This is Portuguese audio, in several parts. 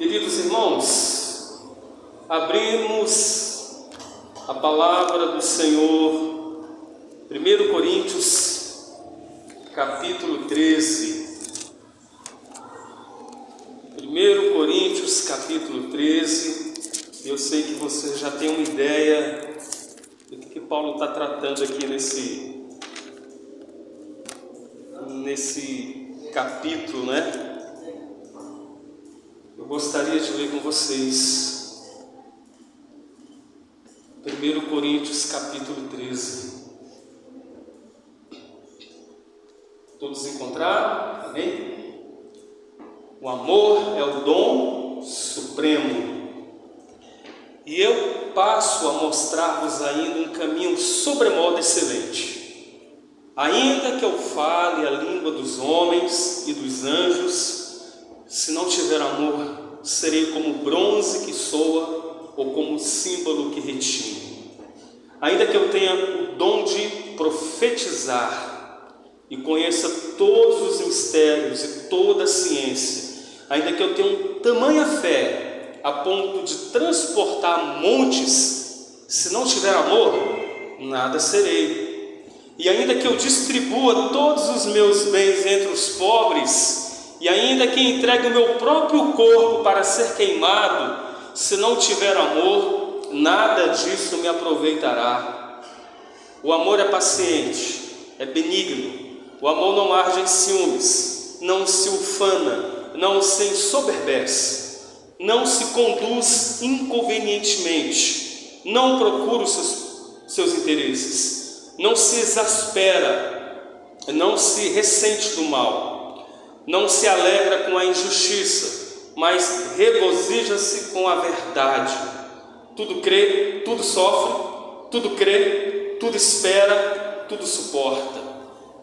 Queridos irmãos, abrimos a palavra do Senhor, 1 Coríntios, capítulo 13. 1 Coríntios, capítulo 13. Eu sei que você já tem uma ideia do que Paulo está tratando aqui nesse capítulo, né? Eu gostaria de ler com vocês 1 Coríntios capítulo 13. Todos encontraram? Amém? O amor é o dom supremo. E eu passo a mostrar-vos ainda um caminho sobremodo excelente. Ainda que eu fale a língua dos homens e dos anjos, se não tiver amor, serei como bronze que soa ou como símbolo que retine. Ainda que eu tenha o dom de profetizar e conheça todos os mistérios e toda a ciência, ainda que eu tenha tamanha fé a ponto de transportar montes, se não tiver amor, nada serei. E ainda que eu distribua todos os meus bens entre os pobres, e ainda que entregue o meu próprio corpo para ser queimado, se não tiver amor, nada disso me aproveitará. O amor é paciente, é benigno. O amor não arde em ciúmes, não se ufana, não se ensoberbece, não se conduz inconvenientemente, não procura os seus interesses, não se exaspera, não se ressente do mal, não se alegra com a injustiça, mas regozija-se com a verdade. Tudo crê, tudo sofre, tudo crê, tudo espera, tudo suporta.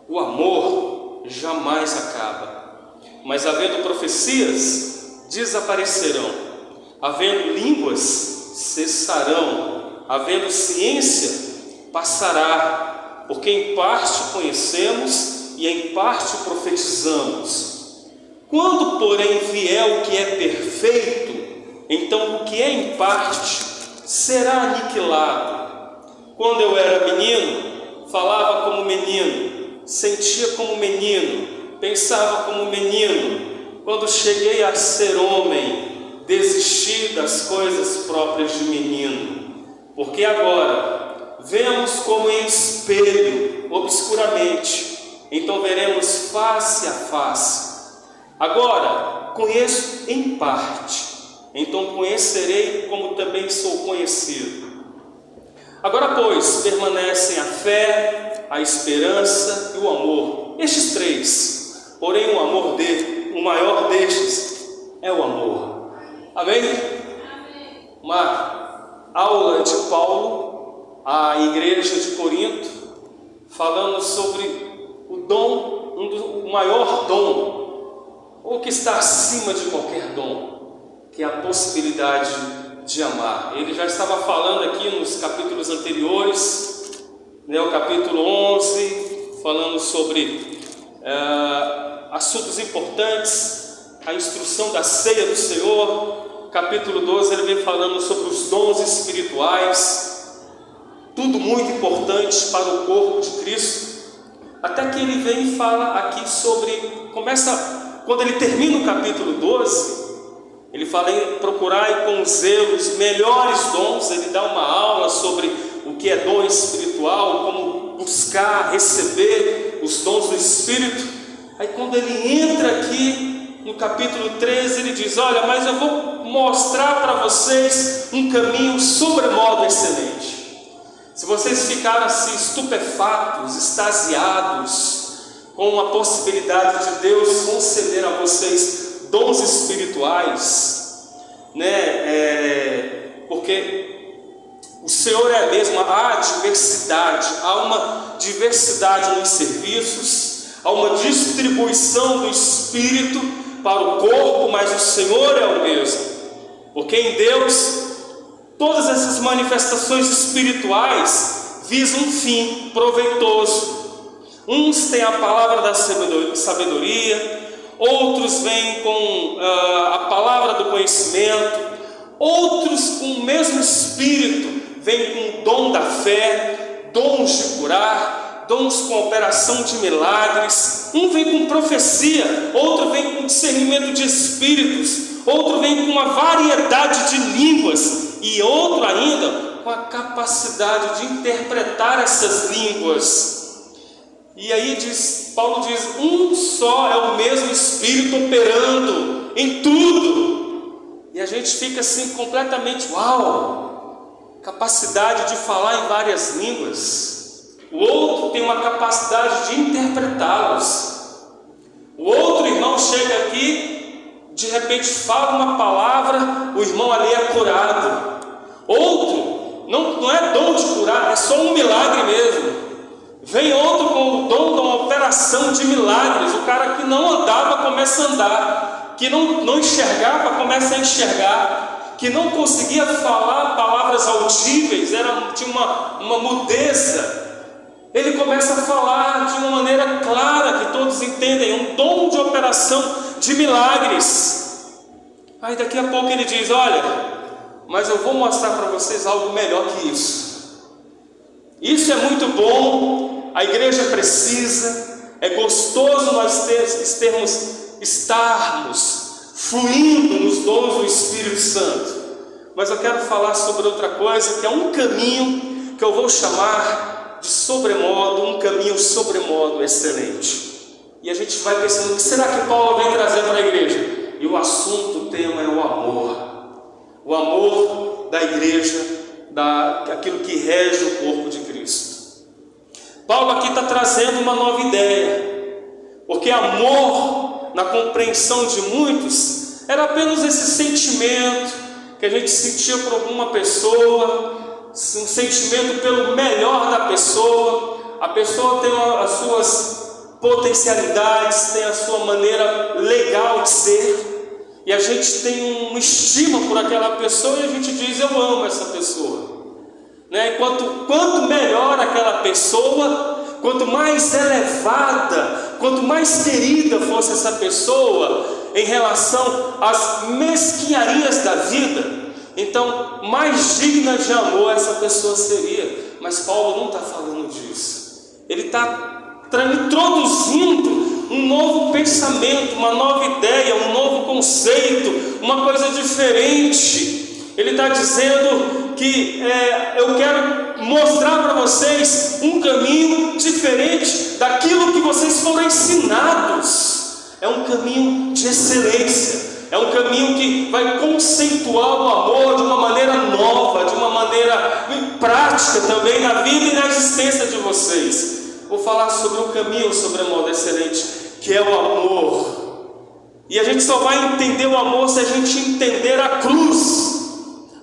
O amor jamais acaba. Mas havendo profecias, desaparecerão. Havendo línguas, cessarão. Havendo ciência, passará. Porque em parte conhecemos e em parte profetizamos. Quando, porém, vier o que é perfeito, então o que é em parte será aniquilado. Quando eu era menino, falava como menino, sentia como menino, pensava como menino. Quando cheguei a ser homem, desisti das coisas próprias de menino. Porque agora vemos como em espelho, obscuramente, então veremos face a face. Agora conheço em parte, então conhecerei como também sou conhecido. Agora, pois, permanecem a fé, a esperança e o amor, estes três. Porém o maior destes é o amor. Amém? Uma aula de Paulo à igreja de Corinto, falando sobre o dom, o maior dom, ou que está acima de qualquer dom, que é a possibilidade de amar. Ele já estava falando aqui nos capítulos anteriores, né, o capítulo 11, falando sobre assuntos importantes, a instrução da ceia do Senhor. Capítulo 12 ele vem falando sobre os dons espirituais, tudo muito importante para o corpo de Cristo. Até que ele vem e fala aqui quando ele termina o capítulo 12, ele fala em procurar com zelo os melhores dons. Ele dá uma aula sobre o que é dom espiritual, como buscar, receber os dons do Espírito. Aí quando ele entra aqui no capítulo 13, ele diz: olha, mas eu vou mostrar para vocês um caminho sobremodo excelente. Se vocês ficaram assim estupefatos, extasiados com a possibilidade de Deus conceder a vocês dons espirituais, né? Porque o Senhor é mesmo, há uma diversidade nos serviços, há uma distribuição do Espírito para o corpo, mas o Senhor é o mesmo. Porque em Deus todas essas manifestações espirituais visam um fim proveitoso. Uns têm a palavra da sabedoria, outros vêm com a palavra do conhecimento, outros com o mesmo Espírito vêm com o dom da fé, dons de curar, dons com operação de milagres. Um vem com profecia, outro vem com discernimento de espíritos, outro vem com uma variedade de línguas, e outro ainda com a capacidade de interpretar essas línguas. E aí Paulo diz, um só é o mesmo Espírito operando em tudo. E a gente fica assim completamente, uau, capacidade de falar em várias línguas. O outro tem uma capacidade de interpretá-los. O outro irmão chega aqui, de repente fala uma palavra, o irmão ali é curado. Outro, não é dom de curar, é só um milagre mesmo. Vem outro com o dom da operação de milagres. O cara que não andava começa a andar, que não enxergava começa a enxergar, que não conseguia falar palavras audíveis, tinha uma mudeza, ele começa a falar de uma maneira clara, que todos entendem, um dom de operação de milagres. Aí daqui a pouco ele diz, olha, mas eu vou mostrar para vocês algo melhor que isso. Isso é muito bom, a igreja precisa, é gostoso nós estarmos fluindo nos dons do Espírito Santo. Mas eu quero falar sobre outra coisa, que é um caminho que eu vou chamar de sobremodo, um caminho sobremodo excelente. E a gente vai pensando, o que será que Paulo vem trazer para a igreja? E o assunto, o tema é o amor. O amor da igreja, aquilo que rege o corpo de Cristo. Paulo aqui está trazendo uma nova ideia, porque amor, na compreensão de muitos, era apenas esse sentimento que a gente sentia por alguma pessoa, um sentimento pelo melhor da pessoa. A pessoa tem as suas potencialidades, tem a sua maneira legal de ser, e a gente tem um estima por aquela pessoa e a gente diz, eu amo essa pessoa. Né? Quanto melhor aquela pessoa, quanto mais elevada, quanto mais querida fosse essa pessoa em relação às mesquinharias da vida, então mais digna de amor essa pessoa seria. Mas Paulo não está falando disso. Ele está introduzindo um novo pensamento, uma nova ideia, um novo conceito, uma coisa diferente. Ele está dizendo que eu quero mostrar para vocês um caminho diferente daquilo que vocês foram ensinados. É um caminho de excelência, é um caminho que vai conceituar o amor de uma maneira nova, de uma maneira prática também na vida e na existência de vocês. Vou falar sobre o caminho sobremodo excelente, que é o amor. E a gente só vai entender o amor se a gente entender a cruz,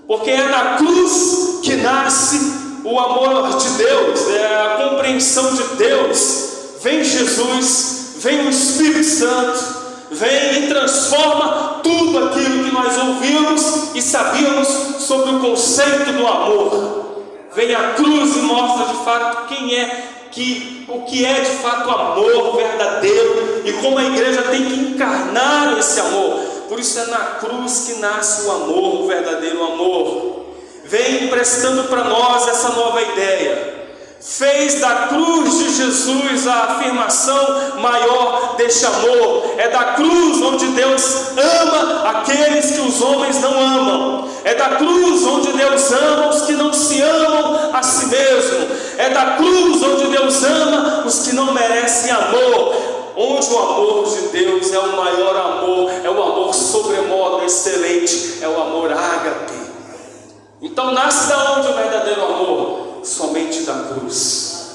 porque é na cruz que nasce o amor de Deus, é a compreensão de Deus. Vem Jesus, vem o Espírito Santo, vem e transforma tudo aquilo que nós ouvimos e sabíamos sobre o conceito do amor. Vem a cruz e mostra de fato o que é de fato amor verdadeiro e como a igreja tem que encarnar esse amor. Por isso é na cruz que nasce o amor, o verdadeiro amor. Vem emprestando para nós essa nova ideia. Fez da cruz de Jesus a afirmação maior deste amor. É da cruz onde Deus ama aqueles que os homens não amam. É da cruz onde Deus ama os que não se amam a si mesmo. É da cruz onde Deus ama os que não merecem amor. Onde o amor de Deus é o maior amor, é o amor sobremodo excelente, é o amor ágape. Então nasce da onde o verdadeiro amor? Somente da cruz.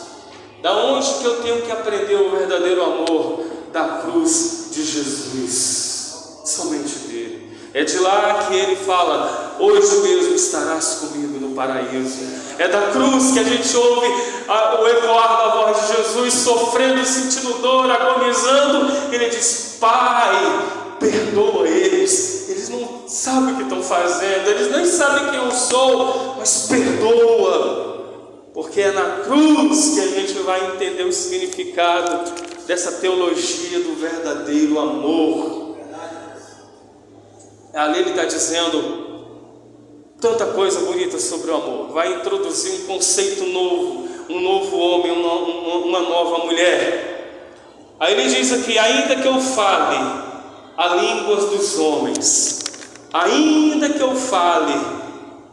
Da onde que eu tenho que aprender o verdadeiro amor? Da cruz de Jesus, somente dele. É de lá que ele fala, hoje mesmo estarás comigo no paraíso. É da cruz que a gente ouve o ecoar da voz de Jesus, sofrendo, sentindo dor, agonizando. Ele diz, Pai, perdoa eles. Eles não sabem o que estão fazendo, eles nem sabem quem eu sou, mas perdoa. Porque é na cruz que a gente vai entender o significado dessa teologia do verdadeiro amor. Ali ele está dizendo tanta coisa bonita sobre o amor. Vai introduzir um conceito novo, um novo homem, uma nova mulher. Aí ele diz aqui: ainda que eu fale a língua dos homens, ainda que eu fale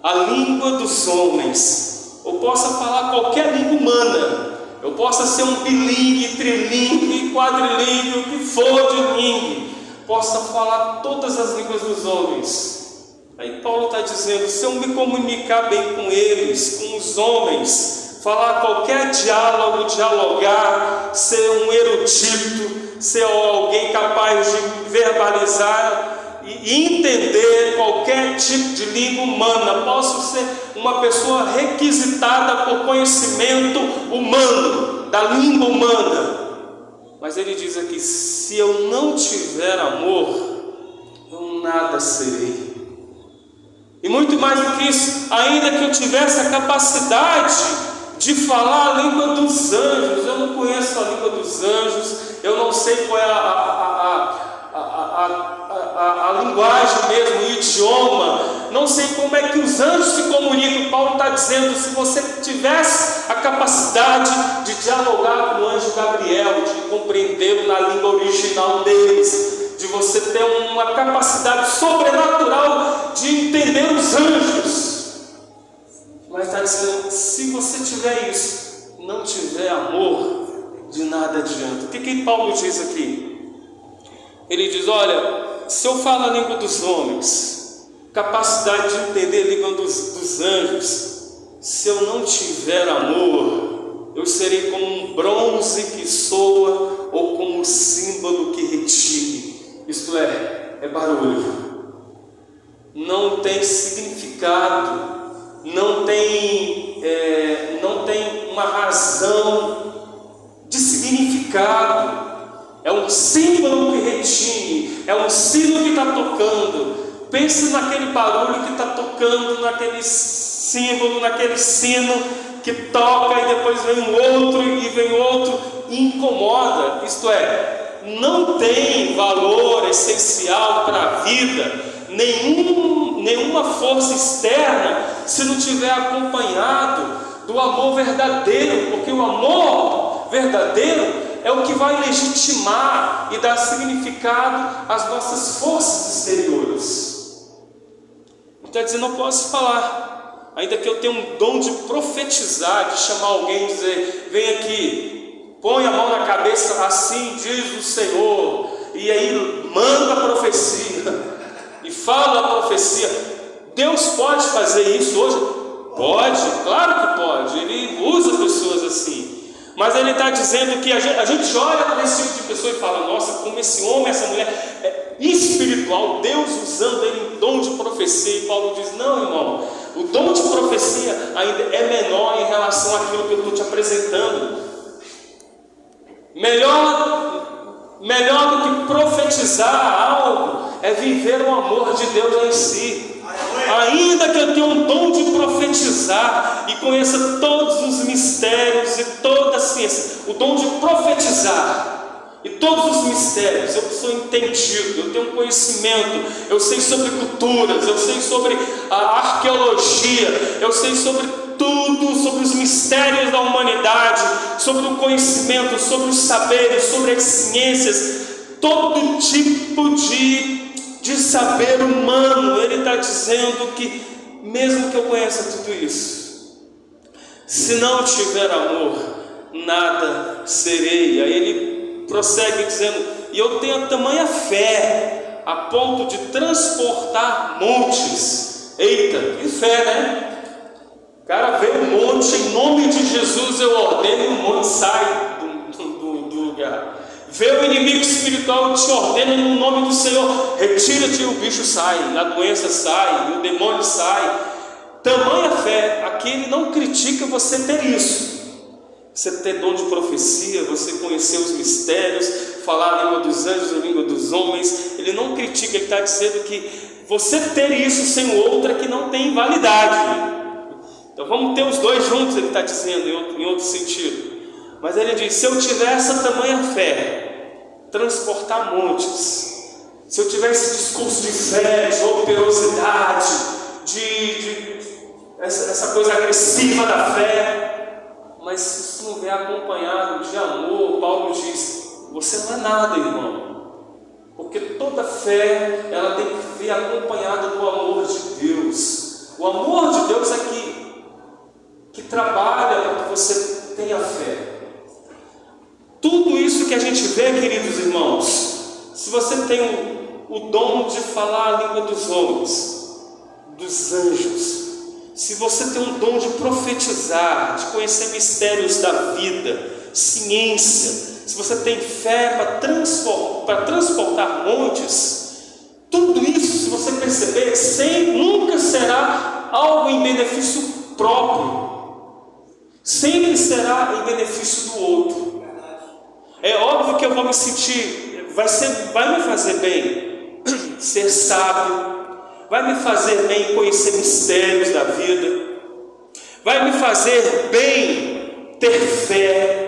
a língua dos homens, eu possa falar qualquer língua humana, eu possa ser um bilingue, trilingue, quadrilingue, o que for de língua, possa falar todas as línguas dos homens. Aí Paulo está dizendo: se eu me comunicar bem com eles, com os homens, falar qualquer diálogo, dialogar, ser um erudito, ser alguém capaz de verbalizar e entender qualquer tipo de língua humana, posso ser uma pessoa requisitada por conhecimento humano, da língua humana. Mas ele diz aqui: se eu não tiver amor, eu nada serei. E muito mais do que isso, ainda que eu tivesse a capacidade de falar a língua dos anjos, eu não conheço a língua dos anjos, eu não sei qual é a linguagem mesmo, o idioma, não sei como é que os anjos se comunicam. Paulo está dizendo: se você tivesse a capacidade de dialogar com o anjo Gabriel, de compreendê-lo na língua original deles, de você ter uma capacidade sobrenatural de entender os anjos, mas está dizendo: se você tiver isso, não tiver amor, de nada adianta. O que Paulo diz aqui? Ele diz: olha, se eu falo a língua dos homens, capacidade de entender a língua dos anjos, se eu não tiver amor, eu serei como um bronze que soa ou como um símbolo que retire. Isto é barulho, não tem significado, não tem uma razão de significado. É um símbolo que retine, é um sino que está tocando. Pense naquele barulho que está tocando, naquele símbolo, naquele sino que toca e depois vem um outro e vem outro e incomoda. Isto é, não tem valor essencial para a vida, nenhuma força externa, se não tiver acompanhado do amor verdadeiro, porque o amor verdadeiro é o que vai legitimar e dar significado às nossas forças exteriores. Está dizendo: eu posso falar, ainda que eu tenha um dom de profetizar, de chamar alguém e dizer: vem aqui, põe a mão na cabeça, assim diz o Senhor, e aí manda a profecia e fala a profecia. Deus pode fazer isso hoje? Pode, claro que pode. Ele usa pessoas assim. Mas ele está dizendo que a gente olha para esse tipo de pessoa e fala: nossa, como esse homem, essa mulher é espiritual, Deus usando ele em dom de profecia. E Paulo diz: não, irmão, o dom de profecia ainda é menor em relação àquilo que eu estou te apresentando. Melhor do que profetizar algo é viver o amor de Deus em si. Ainda que eu tenha um dom de profetizar e conheça todos os mistérios e toda a ciência, o dom de profetizar e todos os mistérios, eu sou entendido, eu tenho conhecimento, eu sei sobre culturas, eu sei sobre a arqueologia, eu sei sobre tudo, sobre os mistérios da humanidade, sobre o conhecimento, sobre os saberes, sobre as ciências, todo tipo de saber humano. Ele está dizendo que mesmo que eu conheça tudo isso, se não tiver amor, nada serei. Aí ele prossegue dizendo: e eu tenho tamanha fé a ponto de transportar montes. Eita, que fé, né? O cara vê um monte, em nome de Jesus eu ordeno, e o monte sai do lugar. Vê o inimigo espiritual, te ordena no nome do Senhor, retira-te, e o bicho sai, a doença sai, o demônio sai. Tamanha fé. Aqui ele não critica você ter isso, você ter dom de profecia, você conhecer os mistérios, falar a língua dos anjos, a língua dos homens. Ele não critica, ele está dizendo que você ter isso sem o outro é que não tem validade. Então vamos ter os dois juntos, ele está dizendo em outro sentido. Mas ele diz: se eu tiver essa tamanha fé, transportar montes, se eu tiver esse discurso de fé, de operosidade, essa coisa agressiva da fé, mas se isso não vier acompanhado de amor, Paulo diz: você não é nada, irmão. Porque toda fé, ela tem que vir acompanhada do amor de Deus. O amor de Deus é que trabalha para que você tenha fé. Tudo isso que a gente vê, queridos irmãos, se você tem o dom de falar a língua dos homens, dos anjos, se você tem um dom de profetizar, de conhecer mistérios da vida, ciência, se você tem fé para transportar montes, tudo isso, se você perceber, nunca será algo em benefício próprio, sempre será em benefício do outro. É óbvio que eu vou me sentir, vai me fazer bem ser sábio, vai me fazer bem conhecer mistérios da vida, vai me fazer bem ter fé.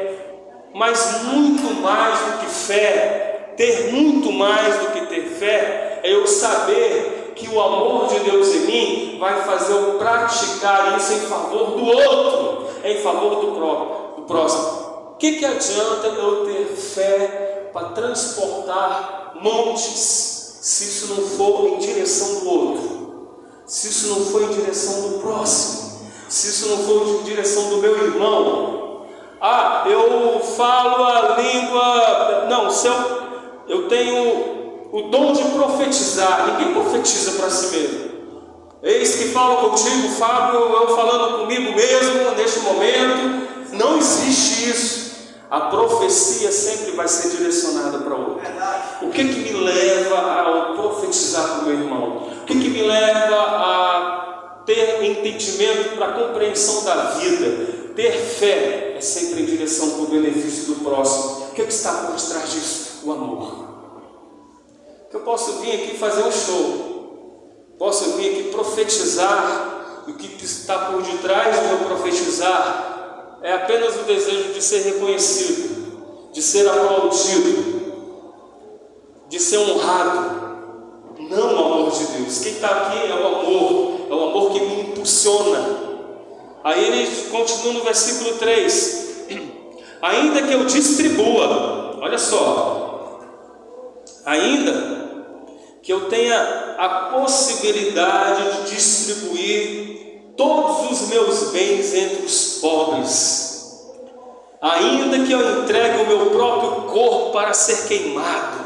Mas muito mais do que fé, ter muito mais do que ter fé, é eu saber que o amor de Deus em mim vai fazer eu praticar isso em favor do outro, em favor do próximo. O que adianta eu ter fé para transportar montes, se isso não for em direção do outro, se isso não for em direção do próximo, se isso não for em direção do meu irmão? Eu falo a língua... Não, se eu tenho o dom de profetizar. Ninguém profetiza para si mesmo. Eis que falo contigo, Fábio, eu falando comigo mesmo neste momento. Não existe isso. A profecia sempre vai ser direcionada para o outro. O que me leva a profetizar para o meu irmão? O que me leva a ter entendimento para a compreensão da vida? Ter fé é sempre em direção para o benefício do próximo. O que está por detrás disso? O amor. Que eu posso vir aqui fazer um show, posso vir aqui profetizar, e o que está por detrás do meu profetizar é apenas o desejo de ser reconhecido, de ser aplaudido, de ser honrado. Não o amor de Deus. Quem está aqui é o amor que me impulsiona. Aí ele continua no versículo 3: ainda que eu distribua, olha só, ainda que eu tenha a possibilidade de distribuir todos os meus bens entre os pobres, ainda que eu entregue o meu próprio corpo para ser queimado.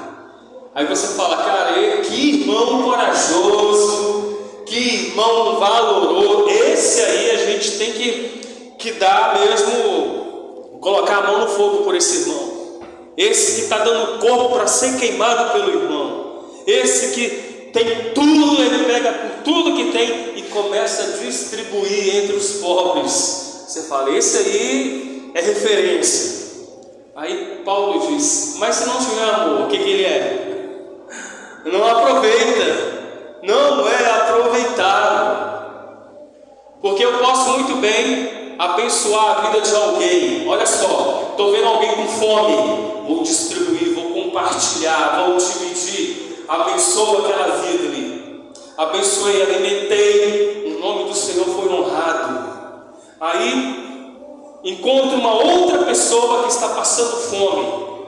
Aí você fala: cara, que irmão corajoso, que irmão valoroso. Esse aí a gente tem que dar mesmo, colocar a mão no fogo por esse irmão. Esse que está dando corpo para ser queimado pelo irmão. Esse que tem tudo, ele pega com tudo que tem e começa a distribuir entre os pobres. Você fala: esse aí é referência. Aí Paulo diz: mas se não tiver amor, o que ele é? Não aproveita. Não é aproveitável. Porque eu posso muito bem abençoar a vida de alguém. Olha só, estou vendo alguém com fome, vou distribuir, vou compartilhar, vou dividir. Abençoo aquela vida ali. Abençoei, alimentei, o nome do Senhor foi honrado. Aí encontro uma outra pessoa que está passando fome.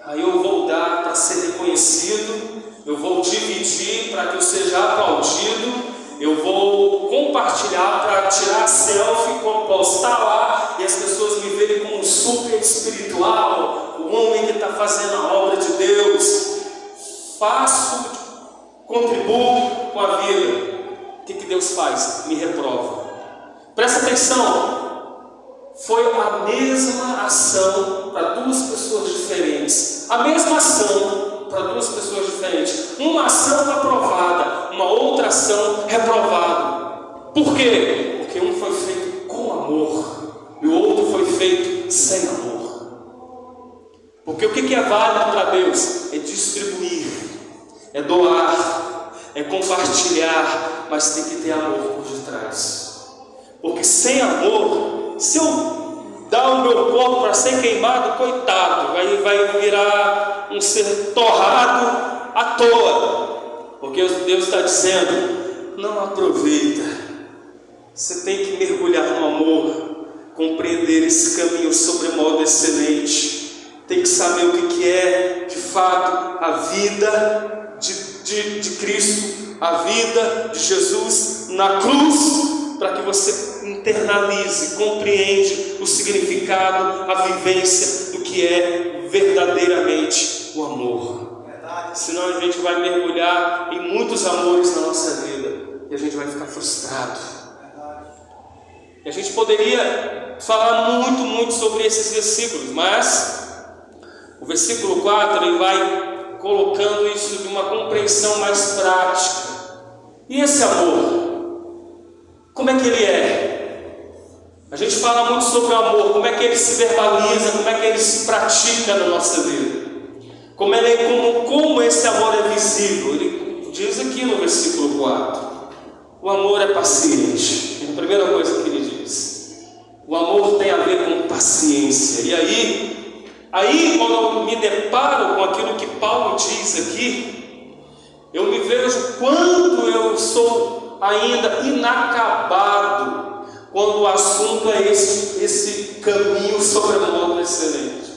Aí eu vou dar para ser reconhecido, eu vou dividir para que eu seja aplaudido, eu vou compartilhar para tirar selfie, postar lá e as pessoas me verem como um super espiritual, o homem que está fazendo a obra de Deus. Faço, contribuo com a vida. O que Deus faz? Me reprova. Presta atenção. Foi a mesma ação para duas pessoas diferentes. A mesma ação para duas pessoas diferentes. Uma ação aprovada, uma outra ação reprovada. Por quê? Porque um foi feito com amor e o outro foi feito sem amor. Porque o que é válido para Deus? É distribuir, é doar, é compartilhar, mas tem que ter amor por detrás. Porque sem amor, se eu dar o meu corpo para ser queimado, coitado, vai virar um ser torrado à toa, porque Deus está dizendo: não aproveita, você tem que mergulhar no amor, compreender esse caminho sobremodo excelente, tem que saber o que é de fato a vida de Cristo, a vida de Jesus na cruz, para que você internalize, compreende o significado, a vivência do que é verdadeiramente o amor. Senão a gente vai mergulhar em muitos amores na nossa vida e a gente vai ficar frustrado. E a gente poderia falar muito sobre esses versículos, mas o versículo 4 ele vai colocando isso de uma compreensão mais prática. E esse amor, como é que ele é? A gente fala muito sobre o amor, como é que ele se verbaliza, como é que ele se pratica na nossa vida, como esse amor é visível. Ele diz aqui no versículo 4: o amor é paciente. É a primeira coisa que ele diz. O amor tem a ver com paciência. E aí quando eu me deparo com aquilo que Paulo diz aqui, eu me vejo quanto eu sou ainda inacabado quando o assunto é esse caminho sobremodo excelente.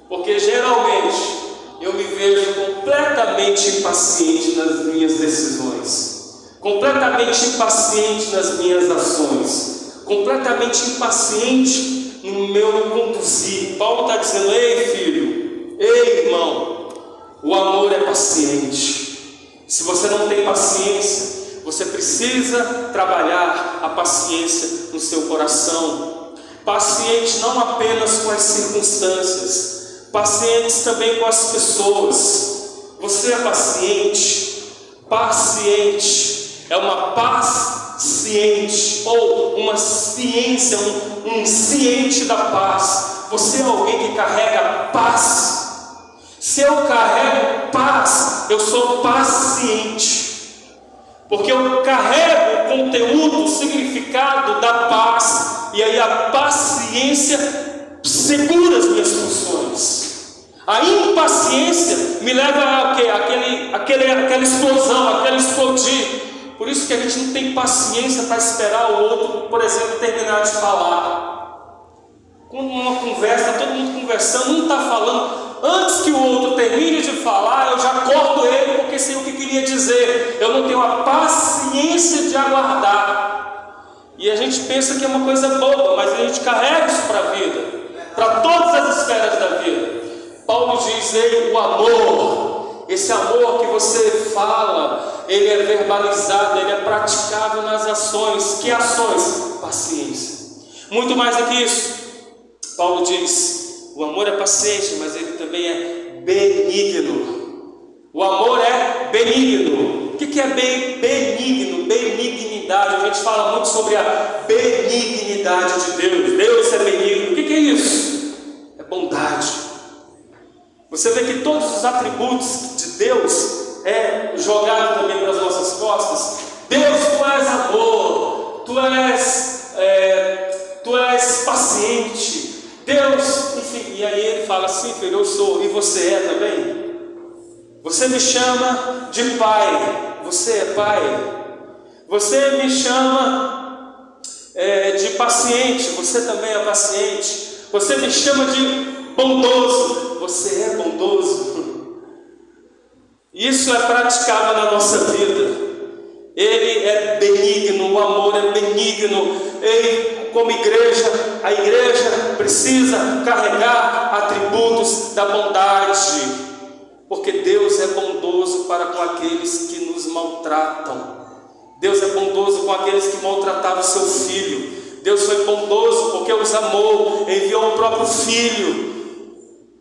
Porque geralmente eu me vejo completamente impaciente nas minhas decisões, completamente impaciente nas minhas ações, completamente impaciente no meu conduzir. Paulo está dizendo: ei filho, ei irmão, o amor é paciente. Se você não tem paciência, você precisa trabalhar a paciência no seu coração. Paciente não apenas com as circunstâncias, pacientes também com as pessoas. Você é paciente. Paciente é uma paz ciente, ou uma ciência, um ciente da paz. Você é alguém que carrega paz. Se eu carrego paz, eu sou paciente, porque eu carrego o conteúdo, o significado da paz, e aí a paciência segura as minhas funções. A impaciência me leva a quê? Aquela explosão, aquele explodir. Por isso que a gente não tem paciência para esperar o outro, por exemplo, terminar de falar. Quando uma conversa, todo mundo conversando, um está falando, antes que o outro termine de falar, eu já corto ele porque sei o que queria dizer. Eu não tenho a paciência de aguardar. E a gente pensa que é uma coisa boba, mas a gente carrega isso para a vida, para todas as esferas da vida. Paulo diz: ei, o amor, esse amor que você fala, ele é verbalizado, ele é praticável nas ações. Que ações? Paciência. Muito mais do que isso, Paulo diz: o amor é paciente, mas ele também é benigno. O amor é benigno. O que é benigno? Benignidade. A gente fala muito sobre a benignidade de Deus. Deus é benigno. O que é isso? É bondade. Você vê que todos os atributos de Deus é jogado também para as nossas costas. Deus, tu és amor, tu és paciente. Deus, enfim, e aí ele fala assim: filho, eu sou, e você é também? Você me chama de pai, você é pai. Você me chama de paciente, você também é paciente. Você me chama de bondoso, você é bondoso. Isso é praticável na nossa vida. Ele é benigno, o amor é benigno. Como igreja, a igreja precisa carregar atributos da bondade, porque Deus é bondoso para com aqueles que nos maltratam. Deus é bondoso com aqueles que maltratavam seu filho. Deus foi bondoso porque os amou, enviou o próprio filho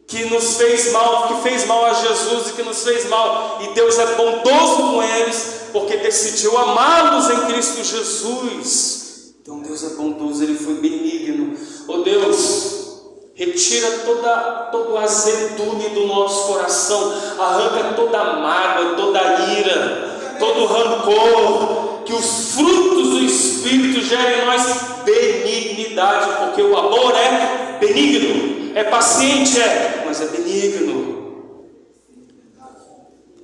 que nos fez mal, que fez mal a Jesus e que nos fez mal. E Deus é bondoso com eles porque decidiu amá-los em Cristo Jesus. Então Deus é bondoso, Ele foi benigno. Oh Deus, retira todo o azedume do nosso coração, arranca toda a mágoa, toda a ira, todo o rancor, que os frutos do Espírito gerem em nós benignidade, porque o amor é é benigno, é paciente, mas é benigno.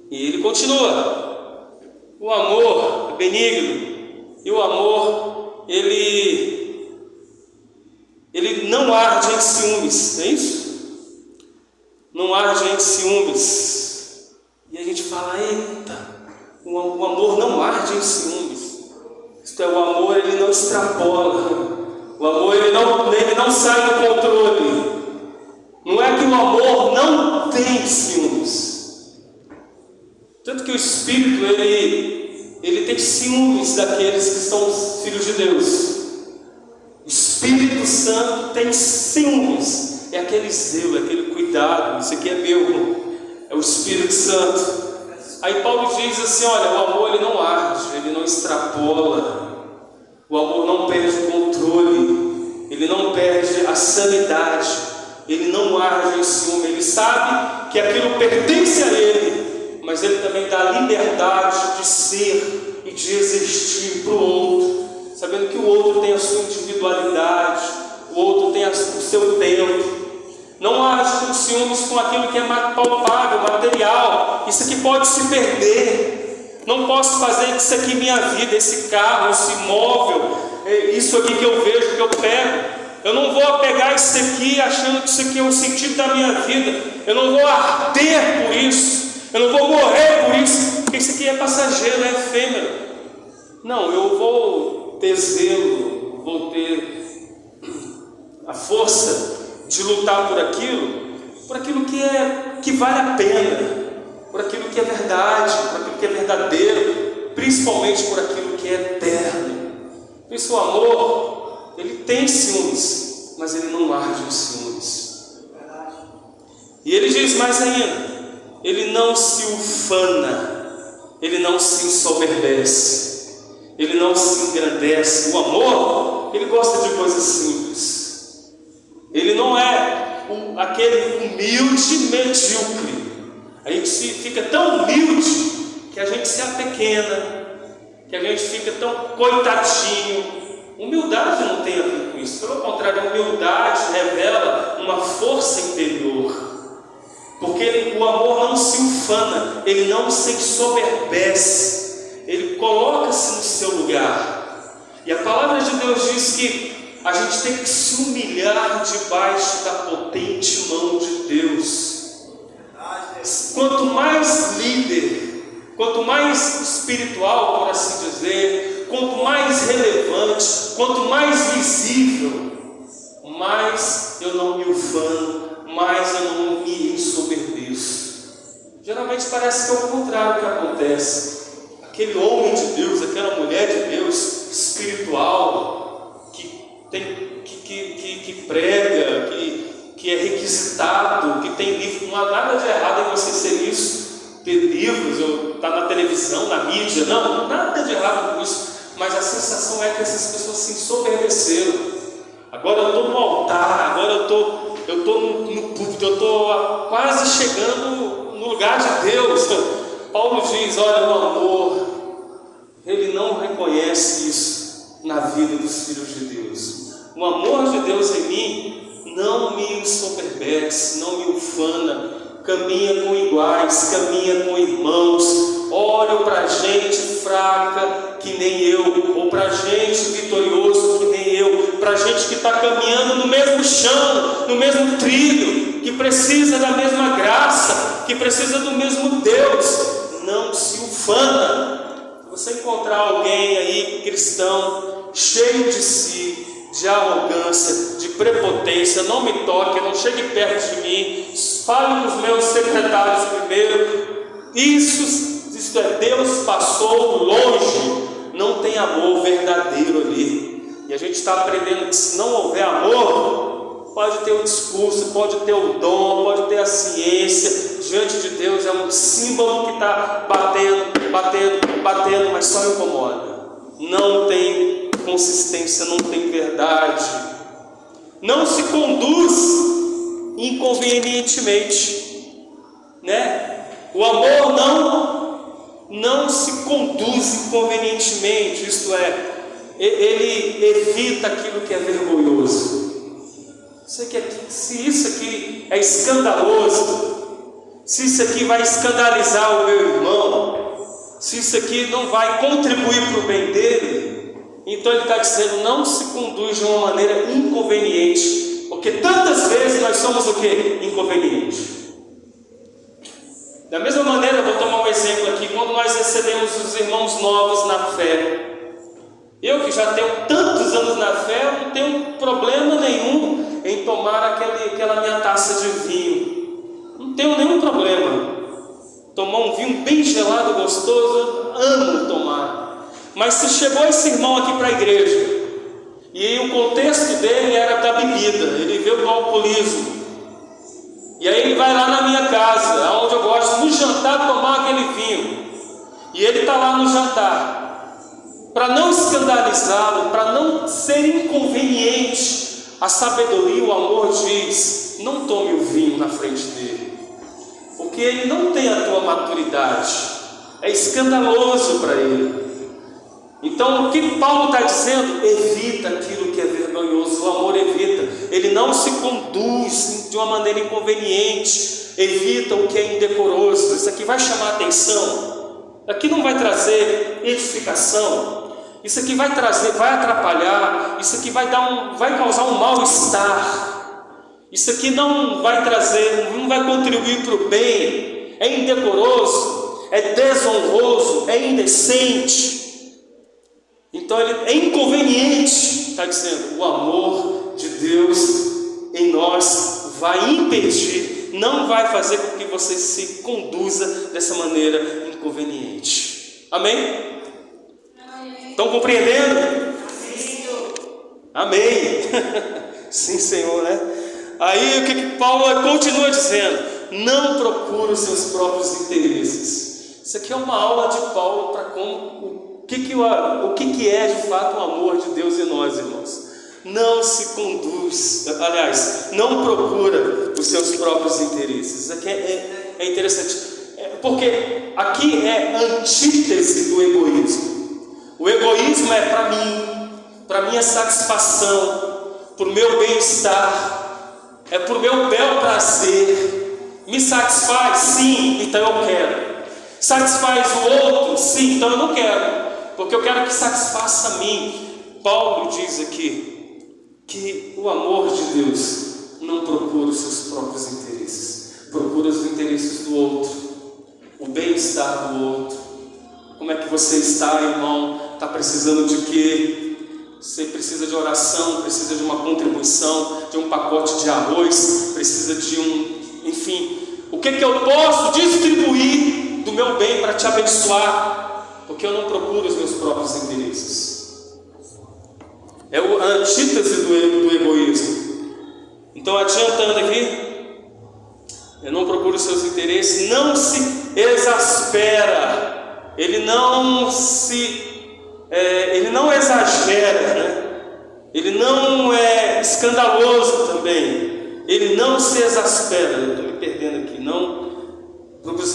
E ele continua: o amor é benigno, e o amor, ele não arde em ciúmes, não é isso? Não arde em ciúmes. E a gente fala: eita, o amor não arde em ciúmes. Isto é, o amor, ele não extrapola. O amor, ele não sai do controle. Não é que o amor não tem ciúmes. Tanto que o Espírito, ele tem ciúmes daqueles que são os filhos de Deus. O Espírito Santo tem ciúmes. É aquele zelo, é aquele cuidado. Isso aqui é meu, irmão. É o Espírito Santo. Aí Paulo diz assim: olha, o amor, ele não arde, ele não extrapola. O amor não perde o controle, ele não perde a sanidade, ele não arde em ciúme. Ele sabe que aquilo pertence a ele, mas ele também dá liberdade de ser e de existir para o outro, sabendo que o outro tem a sua individualidade, o outro tem o seu tempo. Não arde com ciúmes com aquilo que é palpável, material. Isso aqui pode se perder. Não posso fazer isso aqui minha vida, esse carro, esse imóvel, isso aqui que eu vejo, que eu pego. Eu não vou pegar isso aqui achando que isso aqui é o sentido da minha vida. Eu não vou arder por isso. Eu não vou morrer por isso, porque isso aqui é passageiro, é efêmero. Não, eu vou ter zelo, vou ter a força de lutar por aquilo que vale a pena, por aquilo que é verdade, por aquilo que é verdadeiro, principalmente por aquilo que é eterno. Por isso o amor, ele tem ciúmes, mas ele não arde em ciúmes. E ele diz mais ainda: ele não se ufana, ele não se ensoberbece, ele não se engrandece. O amor, ele gosta de coisas simples. Ele não é aquele humilde medíocre. A gente fica tão humilde que a gente se apequena, que a gente fica tão coitadinho. Humildade não tem a ver com isso. Pelo contrário, a humildade revela uma força interior. Porque o amor não se ufana, ele não se ensoberbece, ele coloca-se no seu lugar. E a palavra de Deus diz que a gente tem que se humilhar debaixo da potente mão de Deus. Quanto mais líder, quanto mais espiritual, por assim dizer, quanto mais relevante, quanto mais visível, mais eu não me ufano, mais eu não me ensoberbeço. Geralmente parece que é o contrário que acontece. Aquele homem de Deus, aquela mulher de Deus espiritual, que prega, que é requisitado, que tem livro. Não há nada de errado em você ser isso, ter livros, ou estar na televisão, na mídia. Não, nada de errado com isso. Mas a sensação é que essas pessoas se ensoberbeceram. Agora eu estou no altar, agora eu estou no púlpito, eu estou quase chegando no lugar de Deus. Paulo diz: olha, o amor, ele não reconhece isso na vida dos filhos de Deus. O amor de Deus em mim não me ensoberbece, não me ufana, caminha com iguais, caminha com irmãos. Olho para gente fraca que nem eu, ou para gente vitorioso que nem eu, para gente que está caminhando no mesmo chão, no mesmo trilho, que precisa da mesma graça, que precisa do mesmo Deus. Não se ufana. Se você encontrar alguém aí cristão, cheio de si, de arrogância, de prepotência, não me toque, não chegue perto de mim, fale com os meus secretários primeiro. Isso é, Deus passou longe, não tem amor verdadeiro ali. E a gente está aprendendo que se não houver amor, pode ter o discurso, pode ter o dom, pode ter a ciência, diante de Deus é um símbolo que está batendo, mas só incomoda. Não tem consistência, não tem verdade, não se conduz inconvenientemente, né? O amor não se conduz inconvenientemente, isto é, ele evita aquilo que é vergonhoso. Se isso aqui é escandaloso, se isso aqui vai escandalizar o meu irmão, se isso aqui não vai contribuir para o bem dele, então ele está dizendo: não se conduz de uma maneira inconveniente, porque tantas vezes nós somos o quê? Inconvenientes. Da mesma maneira, vou tomar um exemplo aqui, quando nós recebemos os irmãos novos na fé. Eu que já tenho tantos anos na fé, não tenho problema nenhum em tomar aquela minha taça de vinho. Não tenho nenhum problema. Tomar um vinho bem gelado, gostoso, eu amo tomar. Mas se chegou esse irmão aqui para a igreja, e aí o contexto dele era da bebida, ele veio do alcoolismo, e aí ele vai lá na minha casa, onde eu gosto, no jantar, tomar aquele vinho, e ele está lá no jantar. Para não escandalizá-lo, para não ser inconveniente, a sabedoria, o amor diz: não tome o vinho na frente dele, porque ele não tem a tua maturidade, é escandaloso para ele. Então o que Paulo está dizendo? Evita aquilo que é vergonhoso. O amor evita, ele não se conduz de uma maneira inconveniente, evita o que é indecoroso. Isso aqui vai chamar atenção, aqui não vai trazer edificação, isso aqui vai atrapalhar, isso aqui vai causar um mal-estar, isso aqui não vai contribuir para o bem, é indecoroso, é desonroso, é indecente. Então ele é inconveniente, está dizendo. O amor de Deus em nós vai impedir, não vai fazer com que você se conduza dessa maneira inconveniente. Amém? Estão compreendendo? Sim. Amém. Sim, Senhor, né? Aí o que Paulo continua dizendo? Não procura os seus próprios interesses. Isso aqui é uma aula de Paulo para o que é de fato o amor de Deus em nós, irmãos. Não se conduz, aliás, não procura os seus próprios interesses. Isso aqui é interessante, porque aqui é antítese do egoísmo. O egoísmo é para minha satisfação, para o meu bem-estar, é para o meu bel prazer. Me satisfaz? Sim, então eu quero. Satisfaz o outro? Sim, então eu não quero, porque eu quero que satisfaça a mim. Paulo diz aqui que o amor de Deus não procura os seus próprios interesses, procura os interesses do outro, o bem-estar do outro. Como é que você está, irmão? Está precisando de quê? Você precisa de oração, precisa de uma contribuição, de um pacote de arroz, precisa de enfim, o que eu posso distribuir do meu bem para te abençoar? Porque eu não procuro os meus próprios interesses. É a antítese do egoísmo. Então, adiantando aqui, eu não procuro os seus interesses, não se exaspera, ele não exagera, né? Ele não é escandaloso também, ele não se exaspera. Eu estou me perdendo aqui.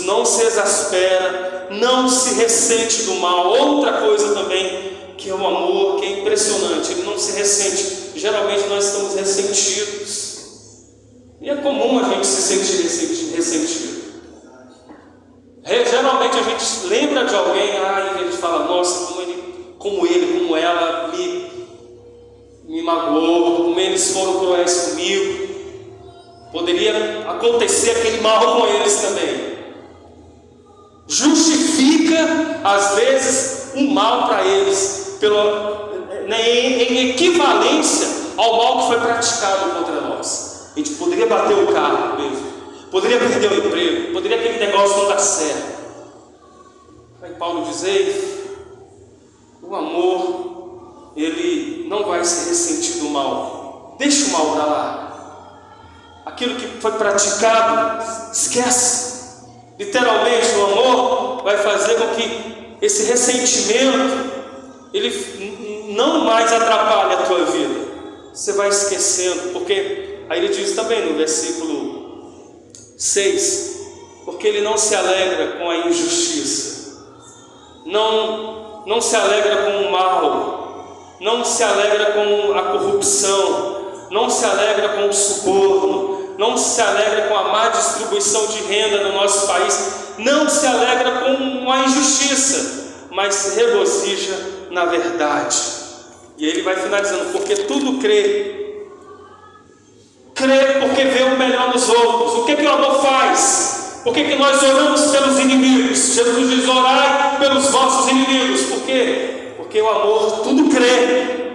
Não se exaspera, não se ressente do mal. Outra coisa também que é o amor, que é impressionante, ele não se ressente. Geralmente nós estamos ressentidos, e é comum a gente se sentir ressentido. Geralmente a gente lembra de alguém, e a gente fala: nossa, como ela me magoou, como eles foram cruéis comigo. Poderia acontecer aquele mal com eles também. Justifica às vezes o mal para eles, em equivalência ao mal que foi praticado contra nós. A gente poderia bater o carro mesmo, poderia perder o emprego, poderia aquele negócio não dar certo. Aí Paulo diz: o amor, ele não vai se ressentir do mal. Deixa o mal para lá. Aquilo que foi praticado, esquece. Literalmente, o amor vai fazer com que esse ressentimento ele não mais atrapalhe a tua vida. Você vai esquecendo, porque aí ele diz também no versículo 6: porque ele não se alegra com a injustiça, não se alegra com o mal, não se alegra com a corrupção, não se alegra com o suborno, não se alegra com a má distribuição de renda no nosso país, não se alegra com a injustiça, mas se regozija na verdade. E aí ele vai finalizando: porque tudo crê. Crê porque vê o melhor nos outros. O que o amor faz? Por que nós oramos pelos inimigos? Jesus diz: orai pelos vossos inimigos. Por quê? Porque o amor tudo crê.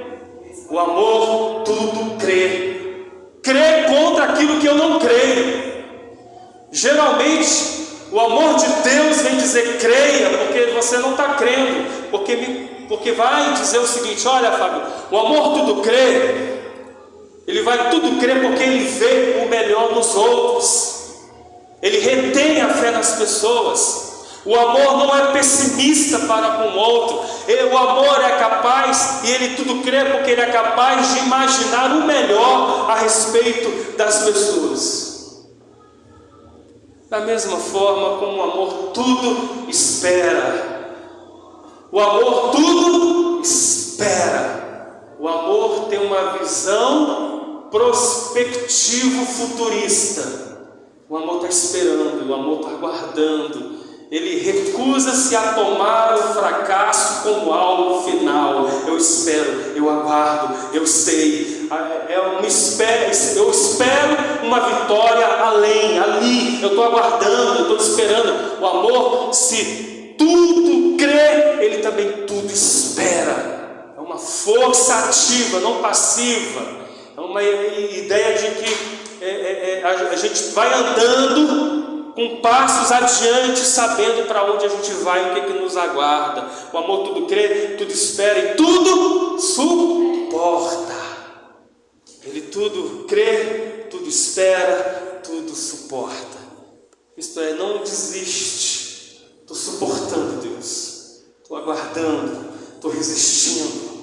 O amor tudo crê. Crê contra aquilo que eu não creio. Geralmente o amor de Deus vem dizer creia, porque você não está crendo, porque vai dizer o seguinte: olha, Fábio, o amor tudo crê. Ele vai tudo crer porque ele vê o melhor nos outros, ele retém a fé nas pessoas. O amor não é pessimista para com o outro, o amor é capaz, e ele tudo crê porque ele é capaz de imaginar o melhor a respeito das pessoas. Da mesma forma como o amor tudo espera. O amor tudo espera. O amor tem uma visão prospectivo futurista. O amor está esperando, o amor está aguardando. Ele recusa-se a tomar o fracasso como algo final. Eu espero, eu aguardo, eu sei. Eu espero uma vitória além, ali. Eu estou aguardando, eu estou esperando. O amor, se tudo crê, ele também tudo espera. É uma força ativa, não passiva. É uma ideia de que a gente vai andando com passos adiante, sabendo para onde a gente vai, o que nos aguarda. O amor tudo crê, tudo espera e tudo suporta. Ele tudo crê, tudo espera, tudo suporta. Isto é, não desiste. Estou suportando, Deus. Estou aguardando, estou resistindo.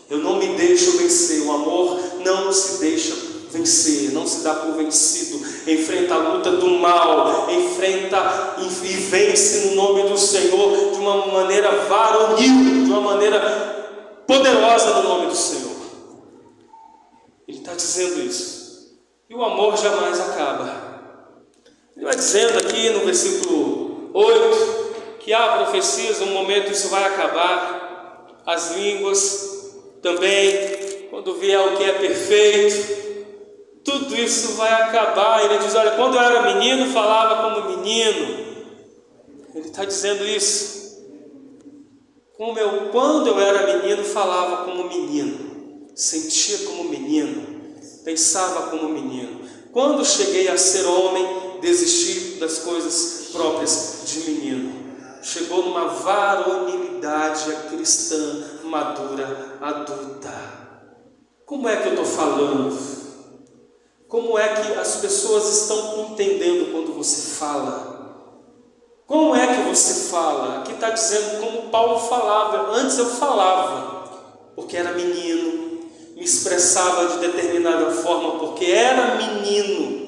Eu não me deixo vencer. O amor não se deixa vencer, não se dá por vencido. Enfrenta a luta do mal, enfrenta e vence no nome do Senhor, de uma maneira varonil, de uma maneira poderosa no nome do Senhor. Ele está dizendo isso. E o amor jamais acaba. Ele vai dizendo aqui no versículo 8 que há profecias, um momento isso vai acabar. As línguas também, quando vier o que é perfeito, tudo isso vai acabar. Ele diz: olha, quando eu era menino, falava como menino. Ele está dizendo isso. Quando eu era menino, falava como menino, sentia como menino, pensava como menino. Quando cheguei a ser homem, desisti das coisas próprias de menino. Chegou numa varonilidade cristã, madura, adulta. Como é que eu estou falando? Como é que as pessoas estão entendendo quando você fala? Como é que você fala? Aqui está dizendo como Paulo falava. Antes eu falava, porque era menino, me expressava de determinada forma, porque era menino,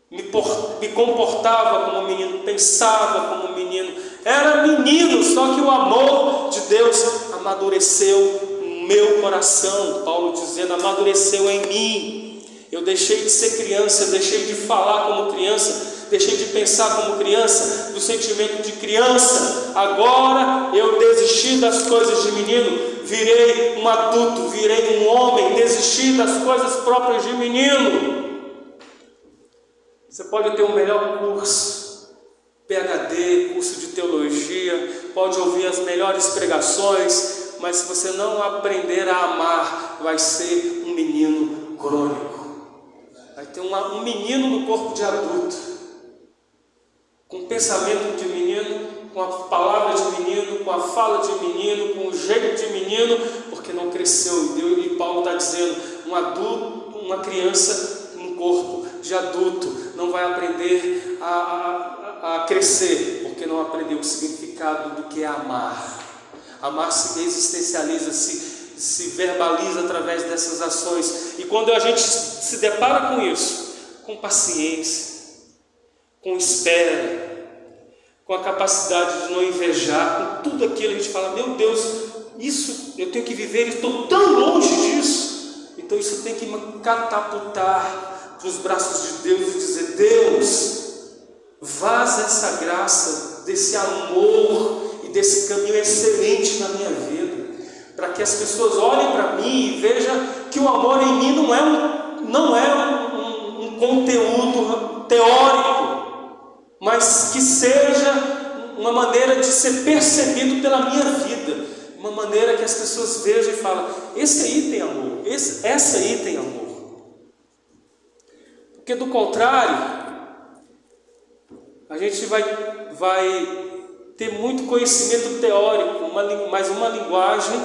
me comportava como menino, pensava como menino, era menino, só que o amor de Deus amadureceu no meu coração. Paulo dizendo, amadureceu em mim. Eu deixei de ser criança, eu deixei de falar como criança, deixei de pensar como criança, do sentimento de criança. Agora eu desisti das coisas de menino, virei um adulto, virei um homem, desisti das coisas próprias de menino. Você pode ter o melhor curso, PhD, curso de teologia, pode ouvir as melhores pregações, mas se você não aprender a amar, vai ser um menino crônico. Vai ter um menino no corpo de adulto, com pensamento de menino, com a palavra de menino, com a fala de menino, com o jeito de menino, porque não cresceu. E Paulo está dizendo, um adulto, uma criança no corpo de adulto, não vai aprender a crescer, porque não aprendeu o significado do que é amar. Amar se existencializa, se verbaliza através dessas ações. E quando a gente se depara com isso, com paciência, com espera, com a capacidade de não invejar, com tudo aquilo, a gente fala, meu Deus, isso eu tenho que viver, estou tão longe disso. E Então isso tem que me catapultar para os braços de Deus e dizer: Deus, vaza essa graça, desse amor e desse caminho excelente na minha vida, para que as pessoas olhem para mim e vejam que o amor em mim não é um conteúdo teórico, mas que seja uma maneira de ser percebido pela minha vida, uma maneira que as pessoas vejam e falam: esse aí tem amor, essa aí tem amor. Porque do contrário, a gente vai ter muito conhecimento teórico, mas uma linguagem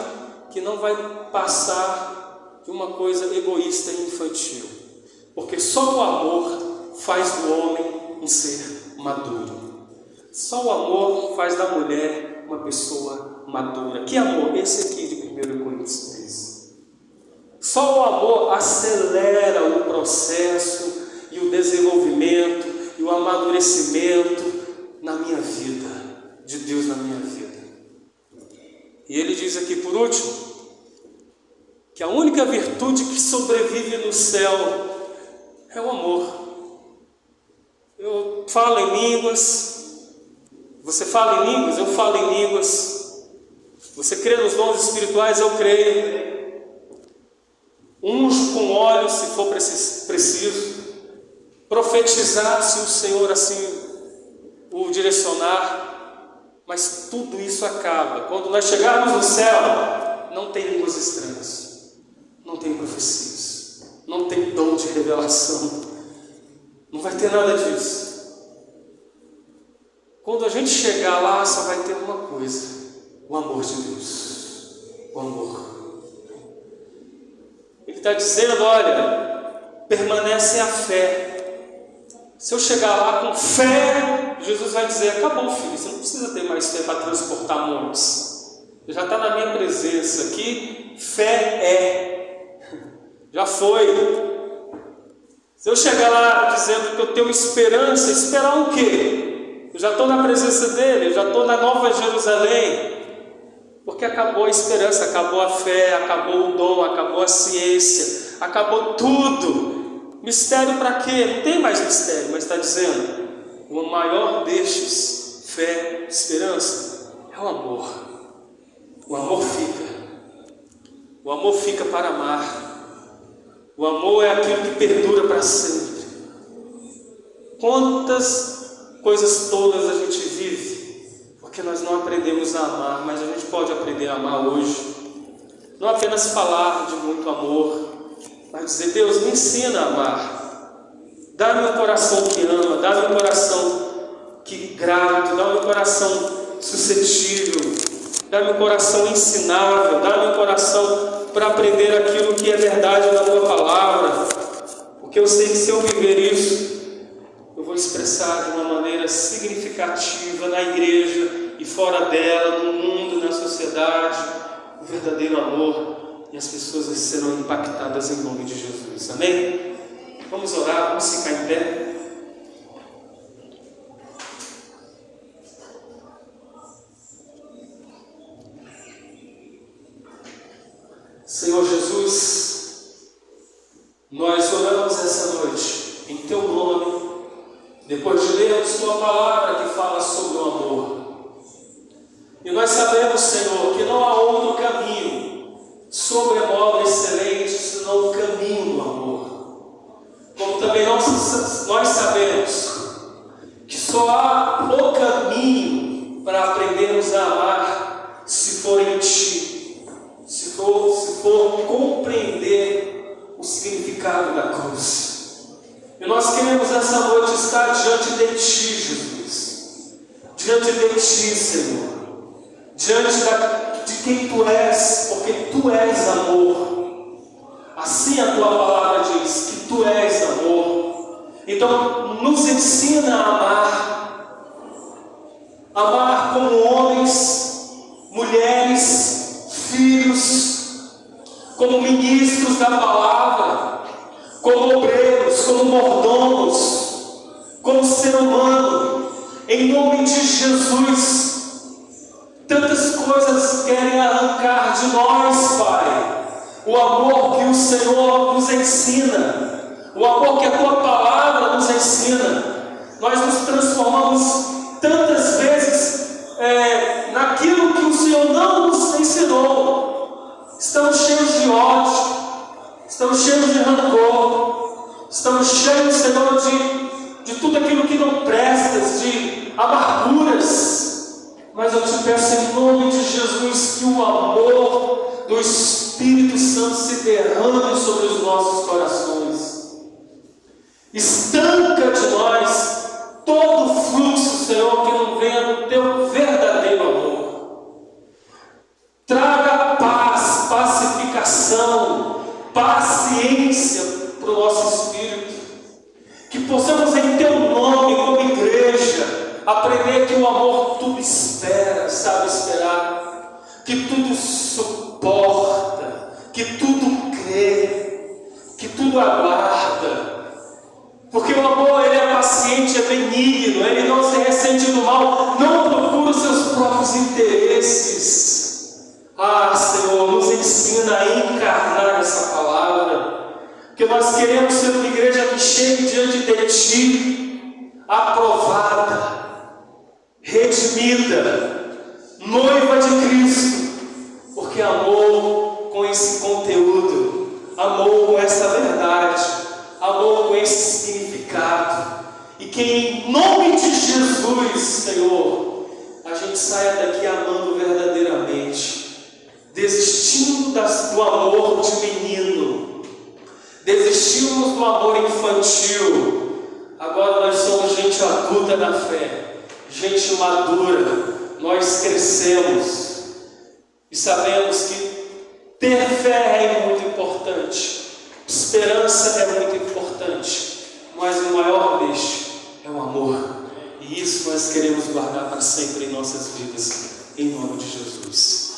que não vai passar de uma coisa egoísta e infantil. Porque só o amor faz do homem um ser maduro. Só o amor faz da mulher uma pessoa madura. Que amor? Esse aqui de 1 Coríntios 13. Só o amor acelera o processo e o desenvolvimento e o amadurecimento na minha vida, de Deus na minha vida. E ele diz aqui por último, que a única virtude que sobrevive no céu é o amor. Eu falo em línguas, você fala em línguas, eu falo em línguas. Você crê nos dons espirituais, eu creio. Unjo com óleo se for preciso. Profetizar se o Senhor assim o direcionar, mas tudo isso acaba. Quando nós chegarmos no céu, não tem línguas estranhas, não tem profecias, não tem dom de revelação, não vai ter nada disso. Quando a gente chegar lá, só vai ter uma coisa: o amor de Deus, o amor. Ele está dizendo: olha, permanece a fé. Se eu chegar lá com fé, Jesus vai dizer: acabou, filho, você não precisa ter mais fé para transportar montes. Já está na minha presença aqui. Fé é. Já foi. Se eu chegar lá dizendo que eu tenho esperança, esperar o quê? Eu já estou na presença dele, eu já estou na Nova Jerusalém. Porque acabou a esperança, acabou a fé, acabou o dom, acabou a ciência, acabou tudo. Mistério para quê? Não tem mais mistério, mas está dizendo: o maior destes, fé, esperança, é o amor. O amor fica. O amor fica para amar. O amor é aquilo que perdura para sempre. Quantas coisas tolas a gente vive porque nós não aprendemos a amar, mas a gente pode aprender a amar hoje. Não apenas falar de muito amor, mas dizer: Deus, me ensina a amar. Dá-me um coração que ama, dá-me um coração que grato, dá-me um coração suscetível, dá-me um coração ensinável, dá-me um coração para aprender aquilo que é verdade da tua palavra. Porque eu sei que se eu viver isso, eu vou expressar de uma maneira significativa na igreja e fora dela, no mundo, na sociedade, o verdadeiro amor. E as pessoas serão impactadas em nome de Jesus. Amém? Vamos orar, vamos ficar em pé. Senhor Jesus, nós oramos essa noite em Teu nome, depois de lermos Tua palavra que fala sobre o amor. E nós sabemos, Senhor, que não há outro caminho sobre a moda excelente, senão o caminho do amor. Como também nós sabemos que só há o caminho para aprendermos a amar se for em Ti, se for compreender o significado da cruz. E nós queremos essa noite estar diante de Ti, Jesus, diante de Ti, Senhor, diante de quem Tu és, porque Tu és amor. Assim a Tua palavra diz que Tu és amor. Então nos ensina a amar como homens, mulheres, filhos, como ministros da palavra, como obreiros, como mordomos, como ser humano, em nome de Jesus. Tantas coisas querem arrancar de nós, Pai, o amor que o Senhor nos ensina, o amor que a Tua Palavra nos ensina. Nós nos transformamos tantas vezes naquilo que o Senhor não nos ensinou. Estamos cheios de ódio, estamos cheios de rancor, estamos cheios, Senhor, de tudo aquilo que não presta, de amarguras. Mas eu te peço em nome de Jesus que o amor do Espírito Santo se derrame sobre os nossos corações. Estanca de nós todo o fluxo, Senhor, que não venha do Teu verdadeiro amor. Traga paz, pacificação, paciência para o nosso espírito. Que possamos em Teu nome, como igreja, aprender que o amor tudo espera, sabe esperar. Que tudo suporta, que tudo crê, que tudo aguarda. Porque o amor, ele é paciente, é benigno, ele não se ressente do mal, não procura os seus próprios interesses. Ah, Senhor, nos ensina a encarnar essa palavra, que nós queremos ser uma igreja que chegue diante de Ti, aprovada, redimida, noiva de Cristo, porque amou com esse conteúdo, amou com essa verdade, amor com esse significado, e que em nome de Jesus, Senhor, a gente saia daqui amando verdadeiramente, desistindo do amor de menino, desistimos do amor infantil. Agora nós somos gente adulta na fé, gente madura, nós crescemos e sabemos que ter fé é muito importante. Esperança é muito importante, mas o maior destes é o amor, e isso nós queremos guardar para sempre em nossas vidas, em nome de Jesus.